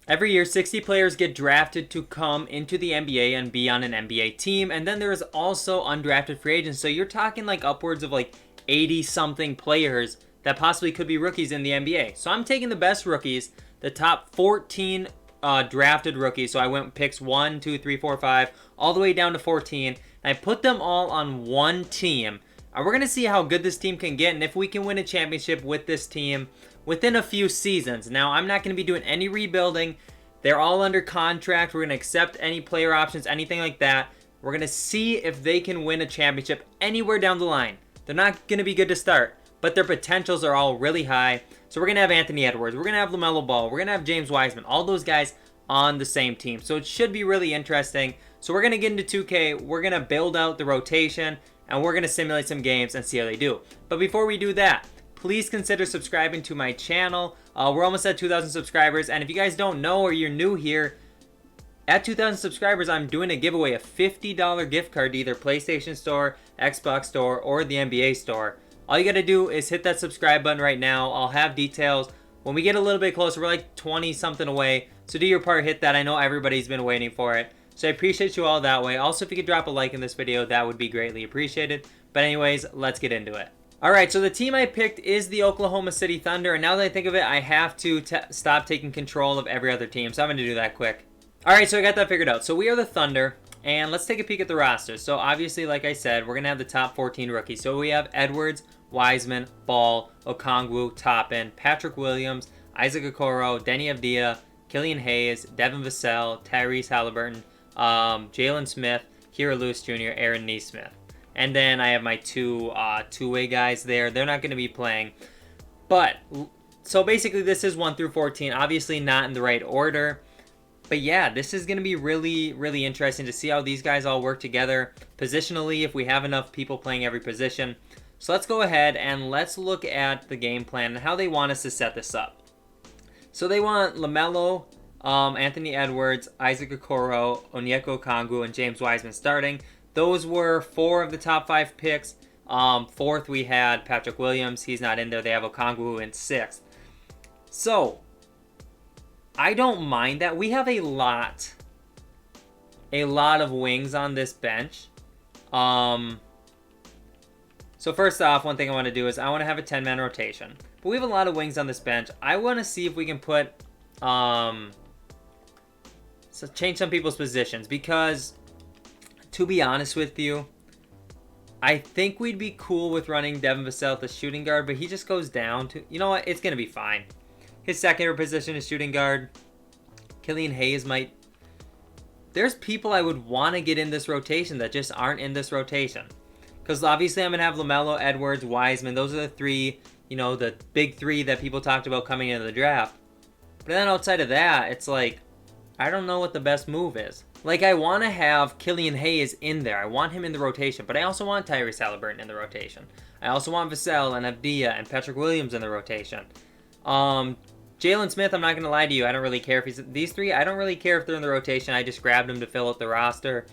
Every year, 60 players get drafted to come into the NBA and be on an NBA team. And then there is also undrafted free agents. So you're talking like upwards of like 80 something players that possibly could be rookies in the NBA. So I'm taking the best rookies, the top 14 drafted rookies. So I went picks 1, 2, 3, 4, 5, all the way down to 14. And I put them all on one team. And we're going to see how good this team can get and if we can win a championship with this team within a few seasons. Now, I'm not going to be doing any rebuilding. They're all under contract. We're going to accept any player options, anything like that. We're going to see if they can win a championship anywhere down the line. They're not going to be good to start, but their potentials are all really high. So we're going to have Anthony Edwards. We're going to have LaMelo Ball. We're going to have James Wiseman. All those guys on the same team. So it should be really interesting. So we're going to get into 2K. We're going to build out the rotation, and we're going to simulate some games and see how they do. But before we do that, please consider subscribing to my channel. We're almost at 2,000 subscribers, and if you guys don't know or you're new here, at 2,000 subscribers, I'm doing a giveaway, a $50 gift card to either PlayStation Store, Xbox Store, or the NBA Store. All you gotta do is hit that subscribe button right now. I'll have details. When we get a little bit closer, we're like 20 something away, so do your part, hit that. I know everybody's been waiting for it, so I appreciate you all that way. Also, if you could drop a like in this video, that would be greatly appreciated. But anyways, let's get into it. Alright, so the team I picked is the Oklahoma City Thunder, and now that I think of it, I have to stop taking control of every other team, so I'm going to do that quick. Alright, so I got that figured out. So we are the Thunder, and let's take a peek at the roster. So obviously, like I said, we're going to have the top 14 rookies. So we have Edwards, Wiseman, Ball, Okongwu, Toppin, Patrick Williams, Isaac Okoro, Denny Avdia, Killian Hayes, Devin Vassell, Tyrese Halliburton, Jalen Smith, Kira Lewis Jr., Aaron Nesmith. And then I have my two-way guys there. They're not going to be playing. But, so basically this is 1 through 14. Obviously not in the right order. But yeah, this is going to be really, really interesting to see how these guys all work together. Positionally, if we have enough people playing every position. So let's go ahead and let's look at the game plan and how they want us to set this up. So they want LaMelo, Anthony Edwards, Isaac Okoro, Onyeka Okongwu, and James Wiseman starting. Those were 4 of the top 5 picks. 4th, we had Patrick Williams. He's not in there. They have Okongwu in 6th. So, I don't mind that. We have a lot of wings on this bench. So first off, one thing I want to do is I want to have a 10-man rotation. But we have a lot of wings on this bench. I want to see if we can put... so change some people's positions because... To be honest with you, I think we'd be cool with running Devin Vassell the shooting guard, but he just goes down to... You know what? It's going to be fine. His secondary position is shooting guard. Killian Hayes might... There's people I would want to get in this rotation that just aren't in this rotation. Because obviously I'm going to have LaMelo, Edwards, Wiseman. Those are the 3, you know, the big 3 that people talked about coming into the draft. But then outside of that, it's like, I don't know what the best move is. Like, I want to have Killian Hayes in there. I want him in the rotation, but I also want Tyrese Halliburton in the rotation. I also want Vassell and Avdia and Patrick Williams in the rotation. Jalen Smith, I'm not going to lie to you. I don't really care if he's... These 3, I don't really care if they're in the rotation. I just grabbed them to fill out the roster.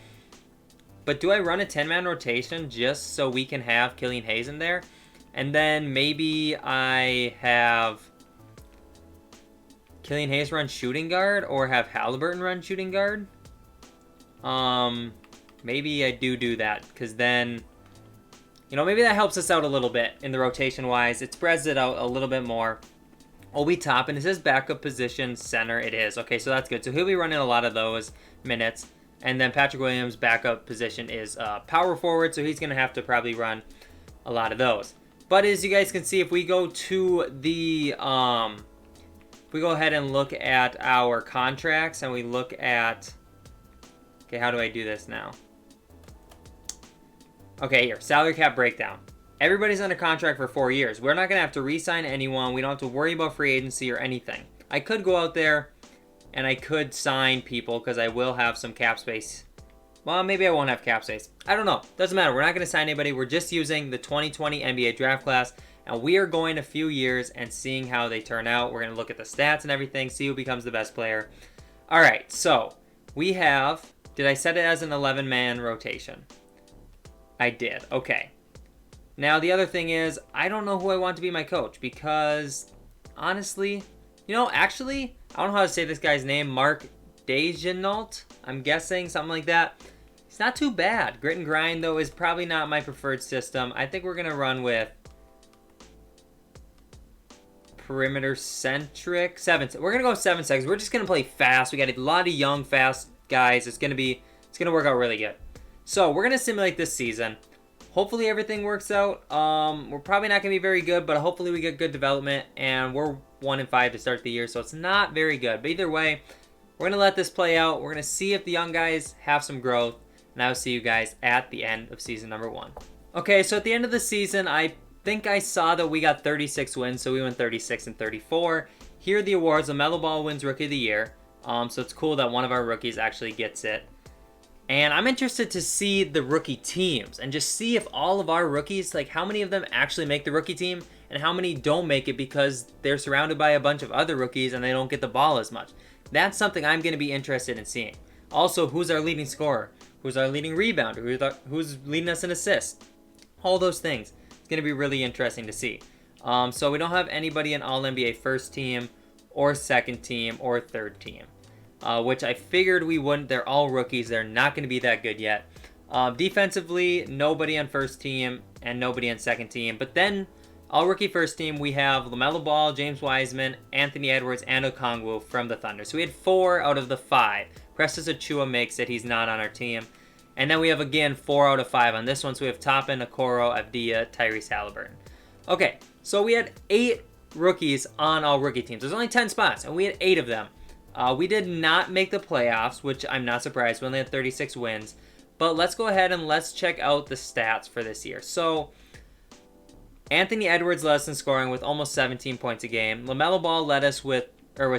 But do I run a 10-man rotation just so we can have Killian Hayes in there? And then maybe I have Killian Hayes run shooting guard or have Halliburton run shooting guard? Maybe I do that, because then, you know, maybe that helps us out a little bit in the rotation wise. It spreads it out a little bit more. Obi Toppin is his backup position center. It is. Okay, so that's good. So he'll be running a lot of those minutes. And then Patrick Williams' backup position is power forward, so he's going to have to probably run a lot of those. But as you guys can see, if we go to the, if we go ahead and look at our contracts and we look at... Okay, how do I do this now? Okay, here, salary cap breakdown. Everybody's under contract for 4 years. We're not going to have to re-sign anyone. We don't have to worry about free agency or anything. I could go out there and I could sign people because I will have some cap space. Well, maybe I won't have cap space. I don't know. Doesn't matter. We're not going to sign anybody. We're just using the 2020 NBA draft class. And we are going a few years and seeing how they turn out. We're going to look at the stats and everything, see who becomes the best player. All right, so we have... Did I set it as an 11-man rotation? I did. Okay. Now, the other thing is, I don't know who I want to be my coach because, honestly, You know, actually, I don't know how to say this guy's name. Mark Dejenault, I'm guessing, something like that. It's not too bad. Grit and grind, though, is probably not my preferred system. I think we're going to run with perimeter centric. We're going to go 7 seconds. We're just going to play fast. We got a lot of young, fast guys. It's going to work out really good. So we're going to simulate this season. Hopefully everything works out. We're probably not going to be very good, but hopefully we get good development. And we're 1-5 to start the year, so it's not very good. But either way, we're going to let this play out. We're going to see if the young guys have some growth. And I'll see you guys at the end of season number 1. Okay, so at the end of the season, I think I saw that we got 36 wins, so we went 36 and 34. Here are the awards. LaMelo Ball wins Rookie of the Year. So it's cool that one of our rookies actually gets it. And I'm interested to see the rookie teams and just see if all of our rookies, like how many of them actually make the rookie team and how many don't make it because they're surrounded by a bunch of other rookies and they don't get the ball as much. That's something I'm going to be interested in seeing. Also, who's our leading scorer? Who's our leading rebounder? Who's leading us in assists? All those things. It's going to be really interesting to see. So we don't have anybody in All-NBA first team or second team or third team. Which I figured we wouldn't. They're all rookies. They're not going to be that good yet. Defensively, nobody on first team and nobody on second team. But then, all rookie first team, we have LaMelo Ball, James Wiseman, Anthony Edwards, and Okongwu from the Thunder. So we had 4 out of the 5. Prestas Achua makes it. He's not on our team. And then we have, again, 4 out of 5 on this one. So we have Toppin, Okoro, Avdia, Tyrese Halliburton. Okay, so we had 8 rookies on all rookie teams. There's only 10 spots, and we had 8 of them. We did not make the playoffs, which I'm not surprised. We only had 36 wins. But let's go ahead and let's check out the stats for this year. So, Anthony Edwards led us in scoring with almost 17 points a game. LaMelo Ball led us was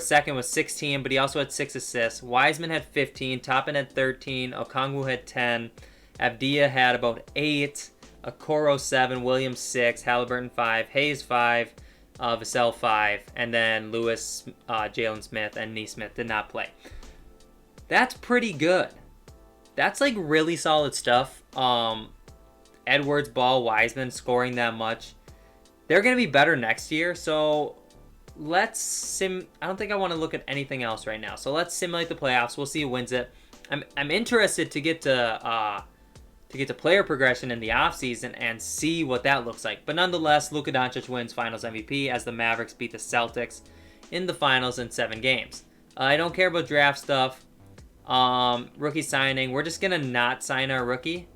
second with 16, but he also had 6 assists. Wiseman had 15, Toppin had 13, Okongwu had 10, Avdia had about 8, Okoro 7, Williams 6, Halliburton 5, Hayes 5, Vassell 5, and then Lewis, Jalen Smith, and Nesmith did not play. That's pretty good. That's like really solid stuff. Edwards, Ball, Wiseman scoring that much. They're going to be better next year, so let's I don't think I want to look at anything else right now. So let's simulate the playoffs. We'll see who wins it. I'm interested to get to player progression in the offseason and see what that looks like. But nonetheless, Luka Doncic wins Finals MVP as the Mavericks beat the Celtics in the Finals in 7 games. I don't care about draft stuff. Rookie signing. We're just going to not sign our rookie.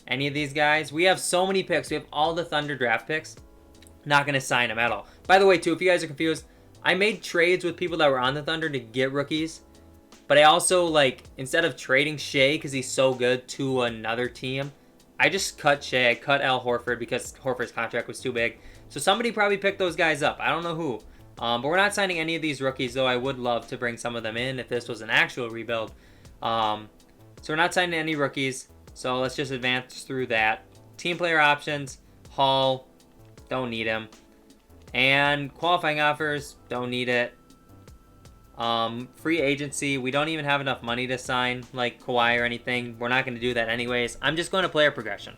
Any of these guys. We have so many picks. We have all the Thunder draft picks. Not going to sign them at all. By the way, too, if you guys are confused, I made trades with people that were on the Thunder to get rookies. But I also, instead of trading Shea because he's so good to another team, I just cut Shea. I cut Al Horford because Horford's contract was too big. So somebody probably picked those guys up. I don't know who. But we're not signing any of these rookies, though I would love to bring some of them in if this was an actual rebuild. So we're not signing any rookies. So let's just advance through that. Team player options. Hall. Don't need him. And qualifying offers. Don't need it. Free agency, we don't even have enough money to sign like Kawhi or anything. We're not going to do that anyways. I'm just going to player progression.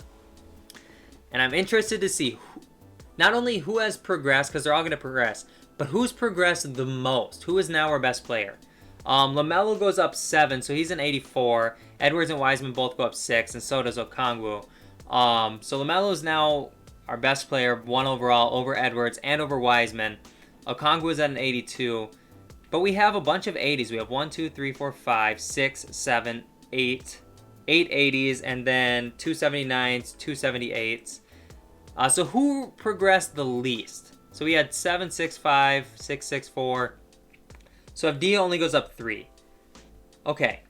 And I'm interested to see not only who has progressed, because they're all going to progress, but who's progressed the most. Who is now our best player? LaMelo goes up 7, so he's an 84. Edwards and Wiseman both go up 6, and so does Okongwu. So LaMelo is now our best player, 1 overall, over Edwards and over Wiseman. Okongwu is at an 82. But we have a bunch of 80s. We have 1, 2, 3, 4, 5, 6, 7, 8. 8 80s, and then 2 79s, 2 78s. So who progressed the least? So we had 7 6 5, 6 6 4. So Avdia only goes up 3. Okay.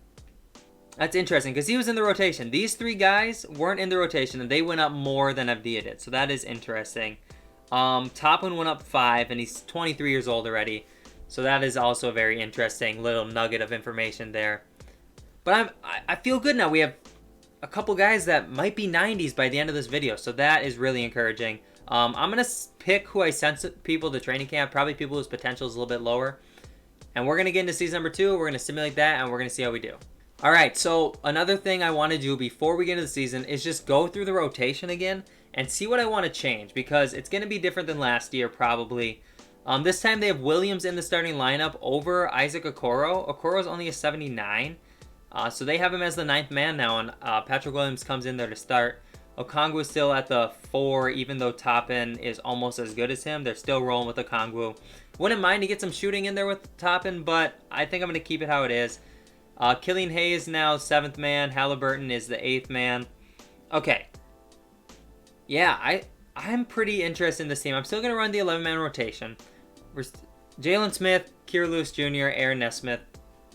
That's interesting because he was in the rotation. These 3 guys weren't in the rotation, and they went up more than Avdia did. So that is interesting. Toppin went up 5, and he's 23 years old already. So that is also a very interesting little nugget of information there. But I feel good now. We have a couple guys that might be 90s by the end of this video. So that is really encouraging. I'm going to pick who I sent people to training camp. Probably people whose potential is a little bit lower. And we're going to get into season number 2. We're going to simulate that, and we're going to see how we do. All right, so another thing I want to do before we get into the season is just go through the rotation again and see what I want to change. Because it's going to be different than last year, probably. This time they have Williams in the starting lineup over Isaac Okoro. Okoro's only a 79. So they have him as the 9th man now, and Patrick Williams comes in there to start. Okongwu is still at the 4, even though Toppin is almost as good as him. They're still rolling with Okongwu. Wouldn't mind to get some shooting in there with Toppin, but I think I'm going to keep it how it is. Killian Hayes now 7th man. Halliburton is the 8th man. Okay. Yeah, I'm pretty interested in this team. I'm still going to run the 11-man rotation. Jalen Smith, Kier Lewis Jr., Aaron Nesmith.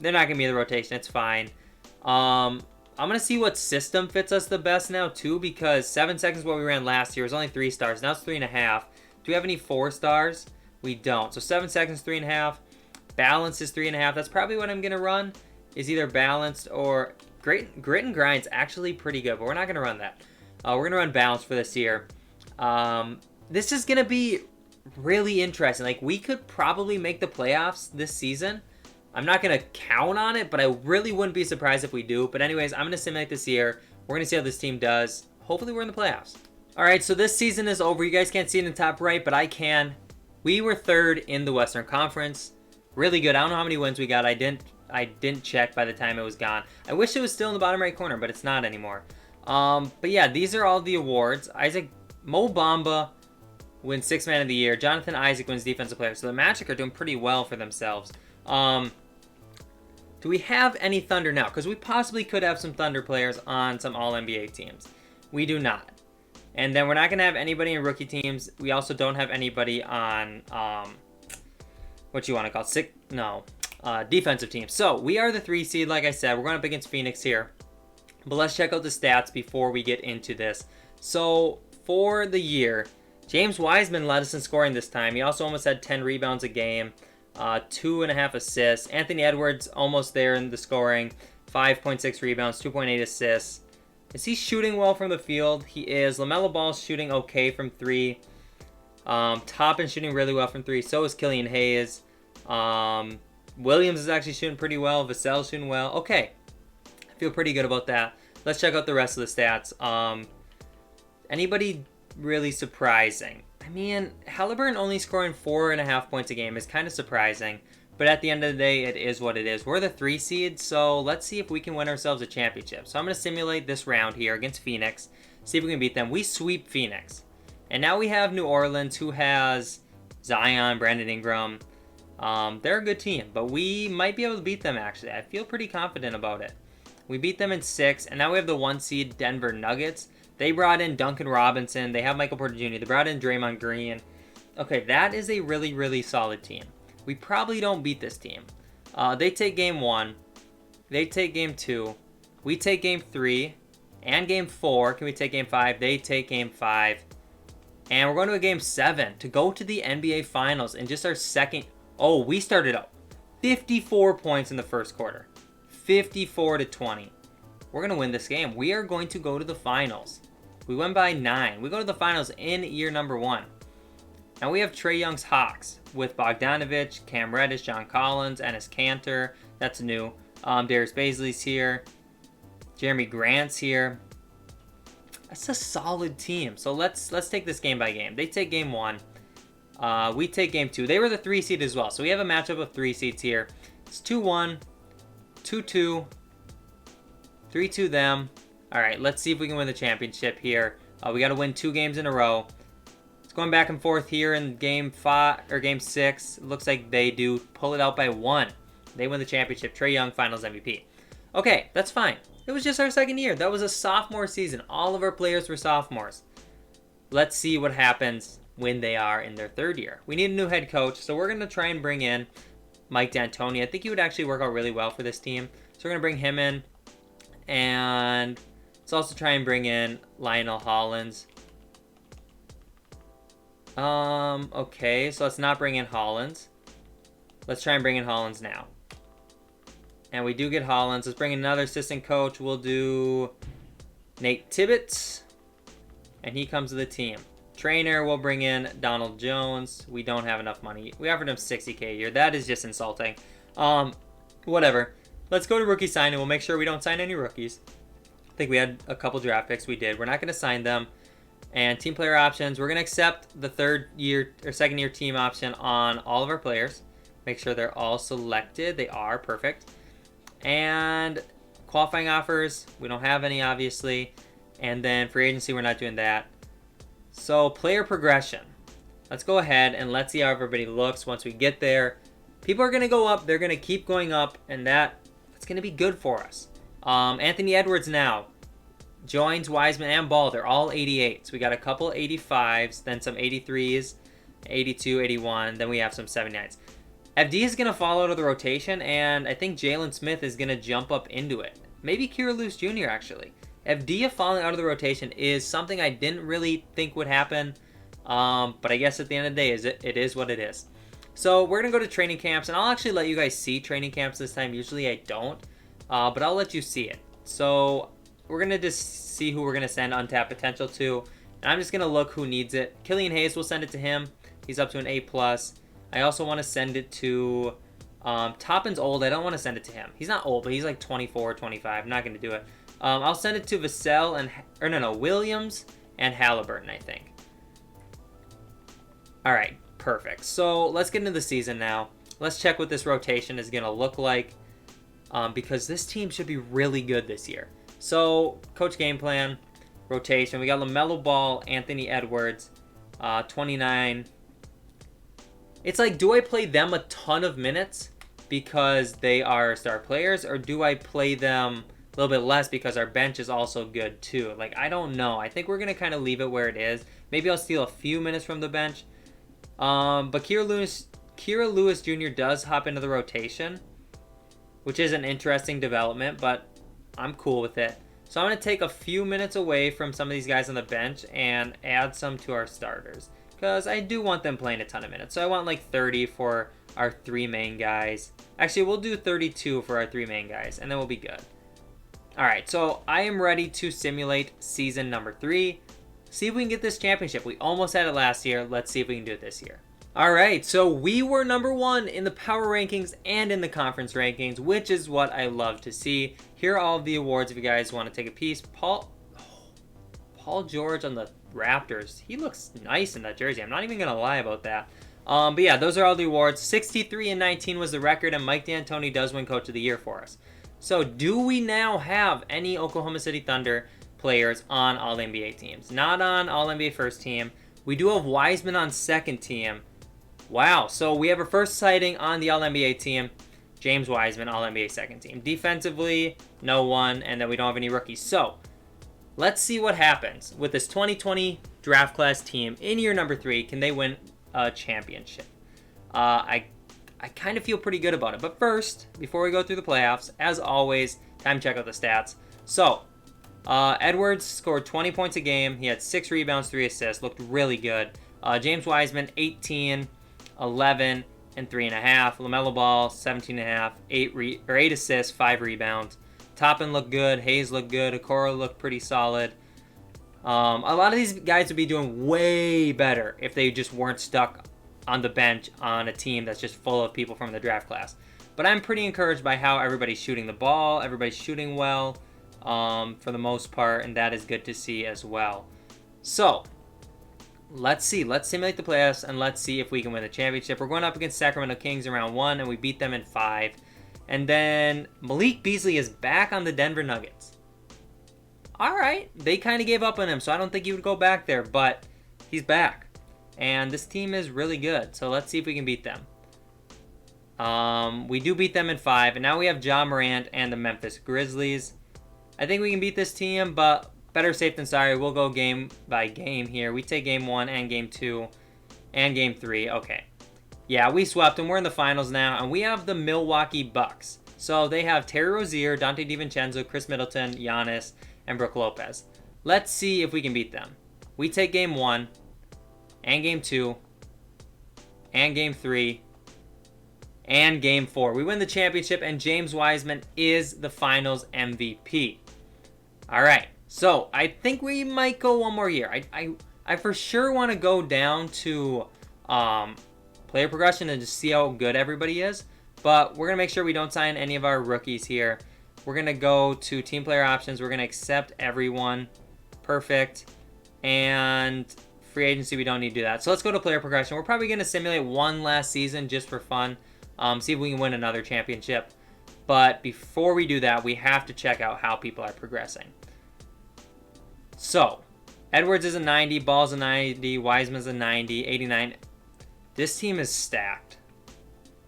They're not going to be in the rotation. It's fine. I'm going to see what system fits us the best now, too, because 7 seconds what we ran last year was only 3 stars. Now it's 3.5. Do we have any 4 stars? We don't. So 7 seconds, 3.5. Balance is 3.5. That's probably what I'm going to run, is either balanced or grit and grind's actually pretty good, but we're not going to run that. We're going to run balanced for this year. This is going to be really interesting. Like, we could probably make the playoffs this season. I'm not going to count on it, but I really wouldn't be surprised if we do. But anyways, I'm going to simulate this year. We're going to see how this team does. Hopefully we're in the playoffs. All right, so this season is over. You guys can't see it in the top right, but I can. We were 3rd in the Western Conference. Really good. I don't know how many wins we got. I didn't check by the time it was gone. I wish it was still in the bottom right corner, but it's not anymore. But yeah, these are all the awards. Mo Bamba wins 6th man of the year. Jonathan Isaac wins defensive player. So the Magic are doing pretty well for themselves. Do we have any Thunder now? Because we possibly could have some Thunder players on some All-NBA teams. We do not. And then we're not going to have anybody in rookie teams. We also don't have anybody on, what you want to call defensive teams. So we are the 3 seed, like I said. We're going up against Phoenix here. But let's check out the stats before we get into this. So for the year, James Wiseman led us in scoring this time. He also almost had 10 rebounds a game. 2.5 assists. Anthony Edwards almost there in the scoring. 5.6 rebounds, 2.8 assists. Is he shooting well from the field? He is. LaMelo Ball's shooting okay from 3. Toppin shooting really well from 3. So is Killian Hayes. Williams is actually shooting pretty well. Vassell's shooting well. Okay. I feel pretty good about that. Let's check out the rest of the stats. Anybody really surprising? I mean, Halliburton only scoring 4.5 points a game is kind of surprising. But at the end of the day, it is what it is. We're the 3 seed, so let's see if we can win ourselves a championship. So I'm going to simulate this round here against Phoenix. See if we can beat them. We sweep Phoenix. And now we have New Orleans, who has Zion, Brandon Ingram. They're a good team, but we might be able to beat them, actually. I feel pretty confident about it. We beat them in 6, and now we have the 1 seed Denver Nuggets. They brought in Duncan Robinson. They have Michael Porter Jr. They brought in Draymond Green. Okay, that is a really, really solid team. We probably don't beat this team. They take game 1. They take game 2. We take game 3. And game 4. Can we take game 5? They take game 5. And we're going to a game 7 to go to the NBA Finals in just our second. Oh, we started up 54 points in the first quarter. 54-20. We're going to win this game. We are going to go to the finals. We went by 9. We go to the finals in year number 1. Now we have Trae Young's Hawks with Bogdanovich, Cam Reddish, John Collins, Enes Kanter. That's new. Darius Bazley's here. Jeremy Grant's here. That's a solid team. So let's take this game by game. They take game 1. We take game 2. They were the 3 seed as well. So we have a matchup of 3 seeds here. It's 2-1, 2-2, 3-2 them. All right, let's see if we can win the championship here. We got to win 2 games in a row. It's going back and forth here in game 5 or game 6. It looks like they do pull it out by 1. They win the championship. Trae Young, Finals MVP. Okay, that's fine. It was just our second year. That was a sophomore season. All of our players were sophomores. Let's see what happens when they are in their 3rd year. We need a new head coach, so we're going to try and bring in Mike D'Antoni. I think he would actually work out really well for this team. So we're going to bring him in. And let's also try and bring in Lionel Hollins. Okay, so let's not bring in Hollins. Let's try and bring in Hollins now. And we do get Hollins. Let's bring in another assistant coach. We'll do Nate Tibbetts. And he comes to the team. Trainer, we'll bring in Donald Jones. We don't have enough money. We offered him $60K a year. That is just insulting. Whatever. Let's go to rookie signing. We'll make sure we don't sign any rookies. I think we had a couple draft picks. We did. We're not going to sign them. And team player options, we're going to accept the third year or second year team option on all of our players. Make sure they're all selected. They are. Perfect. And qualifying offers, we don't have any, obviously. And then free agency, we're not doing that. So player progression. Let's go ahead and let's see how everybody looks once we get there. People are going to go up. They're going to keep going up, and that's going to be good for us. Anthony Edwards now joins Wiseman and Ball. They're all 88s. We got a couple 85s, then some 83s, 82, 81. Then we have some 79s. FD is going to fall out of the rotation, and I think Jalen Smith is going to jump up into it. Maybe Kira Lewis Jr., actually. FD falling out of the rotation is something I didn't really think would happen, but I guess at the end of the day, it is what it is. So we're going to go to training camps, and I'll actually let you guys see training camps this time. Usually I don't, but I'll let you see it. So we're going to just see who we're going to send untapped potential to, and I'm just going to look who needs it. Killian Hayes, will send it to him. He's up to an A+. I also want to send it to Toppin's old. I don't want to send it to him. He's not old, but he's like 24, 25. I'm not going to do it. I'll send it to Vassell and Williams and Halliburton, I think. All right, perfect. So let's get into the season now. Let's check what this rotation is going to look like, because this team should be really good this year. So coach game plan, rotation. We got LaMelo Ball, Anthony Edwards, 29. It's like, do I play them a ton of minutes because they are star players, or do I play them a little bit less because our bench is also good too? Like, I don't know. I think we're going to kind of leave it where it is. Maybe I'll steal a few minutes from the bench. But Kira Lewis Jr. does hop into the rotation, which is an interesting development, but I'm cool with it. So I'm going to take a few minutes away from some of these guys on the bench and add some to our starters, because I do want them playing a ton of minutes. So I want like 30 for our three main guys. Actually, we'll do 32 for our three main guys, and then we'll be good. All right, so I am ready to simulate season number 3. See if we can get this championship. We almost had it last year. Let's see if we can do it this year. All right, so we were number 1 in the power rankings and in the conference rankings, which is what I love to see. Here are all of the awards if you guys want to take a piece. Paul George on the Raptors. He looks nice in that jersey. I'm not even going to lie about that. But yeah, those are all the awards. 63-19 was the record, and Mike D'Antoni does win Coach of the Year for us. So do we now have any Oklahoma City Thunder players on All-NBA teams? Not on All-NBA first team. We do have Wiseman on second team. Wow, so we have a first sighting on the All-NBA team. James Wiseman, All-NBA second team. Defensively, no one, and then we don't have any rookies. So let's see what happens with this 2020 draft class team in year number 3. Can they win a championship? I kind of feel pretty good about it. But first, before we go through the playoffs, as always, time to check out the stats. So, Edwards scored 20 points a game. He had 6 rebounds, 3 assists. Looked really good. James Wiseman, 18, 11, and 3.5. LaMelo Ball, 17.5, 8 assists, 5 rebounds. Toppin looked good. Hayes looked good. Okoro looked pretty solid. A lot of these guys would be doing way better if they just weren't stuck on the bench on a team that's just full of people from the draft class. But I'm pretty encouraged by how everybody's shooting the ball. Everybody's shooting well for the most part, and that is good to see as well. So, let's see. Let's simulate the playoffs, and let's see if we can win the championship. We're going up against Sacramento Kings in round 1, and we beat them in 5. And then Malik Beasley is back on the Denver Nuggets. All right. They kind of gave up on him, so I don't think he would go back there, but he's back. And this team is really good, so let's see if we can beat them. We do beat them in 5, and now we have Ja Morant and the Memphis Grizzlies. I think we can beat this team, but better safe than sorry. We'll go game by game here. We take game 1 and game 2 and game 3. Okay. Yeah, we swept them. We're in the finals now, and we have the Milwaukee Bucks. So they have Terry Rozier, Dante DiVincenzo, Chris Middleton, Giannis, and Brook Lopez. Let's see if we can beat them. We take game 1 and game 2 and game 3 and game 4. We win the championship, and James Wiseman is the finals MVP. All right, so I think we might go one more year. I for sure want to go down to player progression and just see how good everybody is, but we're going to make sure we don't sign any of our rookies here. We're going to go to team player options. We're going to accept everyone. Perfect. And free agency, we don't need to do that. So let's go to player progression. We're probably going to simulate one last season just for fun. See if we can win another championship. But before we do that, we have to check out how people are progressing. So, Edwards is a 90, Ball's a 90, Wiseman's a 90, 89. This team is stacked.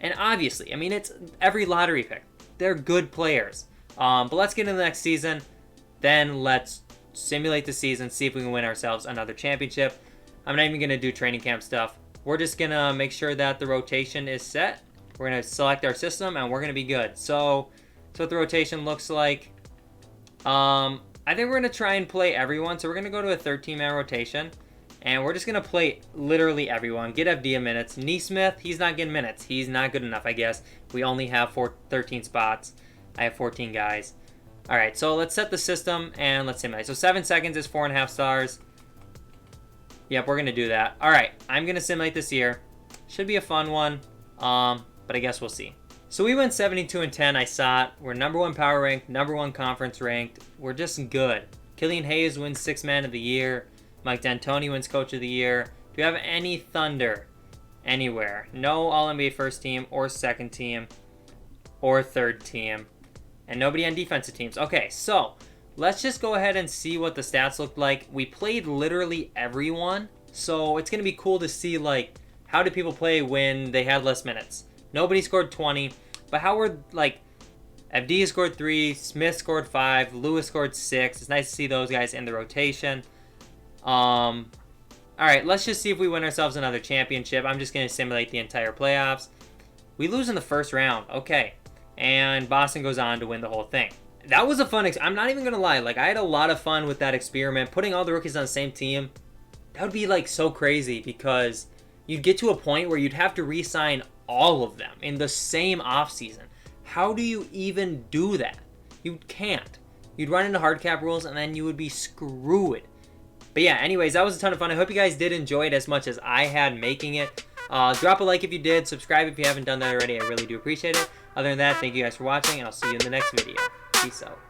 And obviously, I mean, it's every lottery pick. They're good players. But let's get into the next season. Then let's simulate the season, see if we can win ourselves another championship. I'm not even going to do training camp stuff. We're just going to make sure that the rotation is set. We're going to select our system, and we're going to be good. So that's what the rotation looks like. I think we're going to try and play everyone. So we're going to go to a 13-man rotation. And we're just going to play literally everyone. Get FD minutes. Neesmith, he's not getting minutes. He's not good enough, I guess. We only have 13 spots. I have 14 guys. All right, so let's set the system and let's simulate. So 7 seconds is 4.5 stars. Yep, we're going to do that. All right, I'm going to simulate this year. Should be a fun one, but I guess we'll see. So we went 72-10. I saw it. We're #1 power ranked, #1 conference ranked. We're just good. Killian Hayes wins 6th man of the year. Mike D'Antoni wins coach of the year. Do we have any Thunder anywhere? No All-NBA first team or second team or third team. And nobody on defensive teams. Okay, so let's just go ahead and see what the stats looked like. We played literally everyone. So it's going to be cool to see, like, how did people play when they had less minutes? Nobody scored 20. But how were, like, FD scored 3, Smith scored 5, Lewis scored 6. It's nice to see those guys in the rotation. All right, let's just see if we win ourselves another championship. I'm just going to simulate the entire playoffs. We lose in the first round. Okay. And Boston goes on to win the whole thing. That was a fun I'm not even going to lie. Like, I had a lot of fun with that experiment. Putting all the rookies on the same team, that would be, like, so crazy because you'd get to a point where you'd have to re-sign all of them in the same offseason. How do you even do that? You can't. You'd run into hard cap rules, and then you would be screwed. But yeah, anyways, that was a ton of fun. I hope you guys did enjoy it as much as I had making it. Drop a like if you did. Subscribe if you haven't done that already. I really do appreciate it. Other than that, thank you guys for watching, and I'll see you in the next video. Peace out.